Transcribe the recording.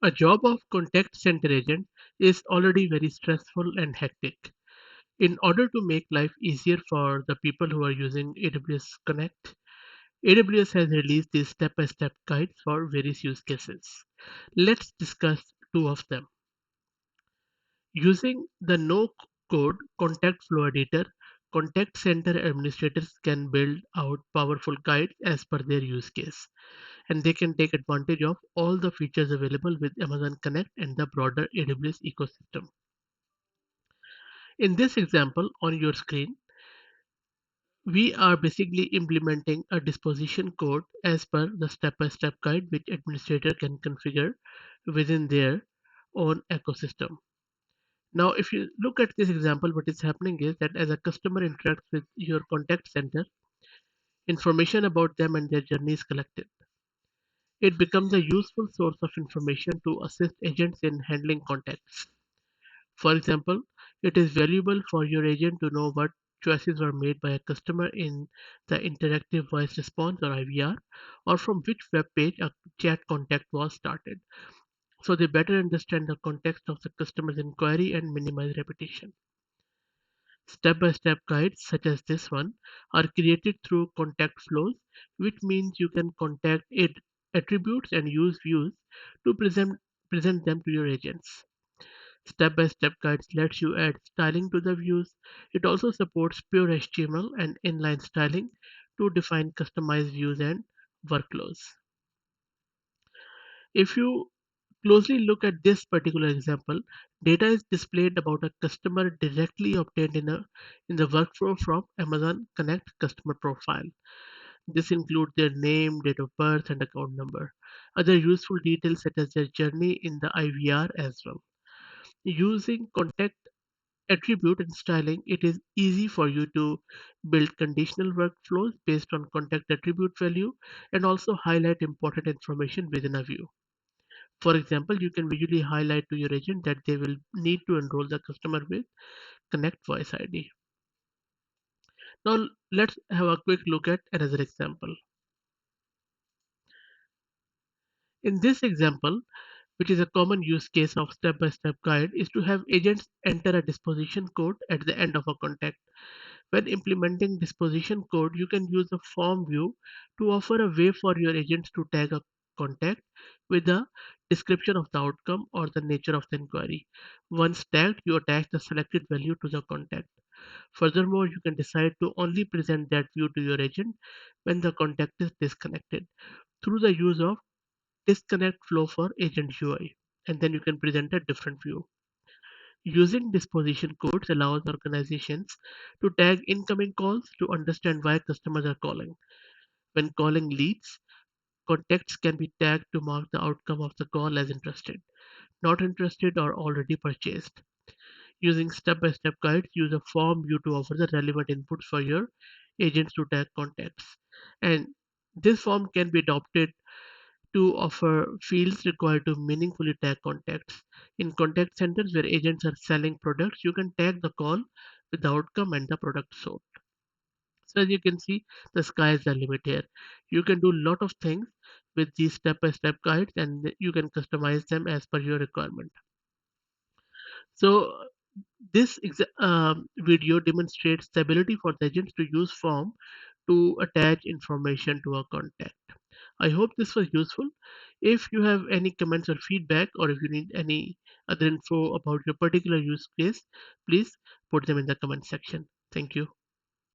A job of contact center agent is already very stressful and hectic. In order to make life easier for the people who are using AWS Connect, AWS has released these step-by-step guides for various use cases. Let's discuss two of them. Using the no-code contact flow editor, contact center administrators can build out powerful guides as per their use case, and they can take advantage of all the features available with Amazon Connect and the broader AWS ecosystem. In this example on your screen, we are basically implementing a disposition code as per the step-by-step guide which administrator can configure within their own ecosystem. Now, if you look at this example, what is happening is that as a customer interacts with your contact center, information about them and their journey is collected. It becomes a useful source of information to assist agents in handling contacts. For example, it is valuable for your agent to know what choices were made by a customer in the interactive voice response or IVR, or from which web page a chat contact was started, so they better understand the context of the customer's inquiry and minimize repetition. Step-by-step guides such as this one are created through contact flows, which means you can contact it attributes and use views to present them to your agents. Step-by-step guides lets you add styling to the views. It also supports pure HTML and inline styling to define customized views and workflows. If you closely look at this particular example, data is displayed about a customer directly obtained in the workflow from Amazon Connect customer profile. This includes their name, date of birth, and account number. Other useful details such as their journey in the IVR as well. Using contact attribute and styling, it is easy for you to build conditional workflows based on contact attribute value and also highlight important information within a view. For example, you can visually highlight to your agent that they will need to enroll the customer with Connect Voice ID. Now let's have a quick look at another example. In this example, which is a common use case of step-by-step guide, is to have agents enter a disposition code at the end of a contact. When implementing disposition code, you can use a form view to offer a way for your agents to tag a contact with a description of the outcome or the nature of the inquiry. Once tagged, you attach the selected value to the contact. Furthermore, you can decide to only present that view to your agent when the contact is disconnected through the use of disconnect flow for agent UI, and then you can present a different view. Using disposition codes allows organizations to tag incoming calls to understand why customers are calling. When calling leads, contacts can be tagged to mark the outcome of the call as interested, not interested, or already purchased. Using step-by-step guides, use a form view to offer the relevant inputs for your agents to tag contacts. And this form can be adopted to offer fields required to meaningfully tag contacts. In contact centers where agents are selling products, you can tag the call with the outcome and the product sold. So as you can see, the sky is the limit here. You can do a lot of things with these step-by-step guides and you can customize them as per your requirement. So this video demonstrates the ability for the agents to use form to attach information to a contact. I hope this was useful. If you have any comments or feedback, or if you need any other info about your particular use case, please put them in the comment section. Thank you.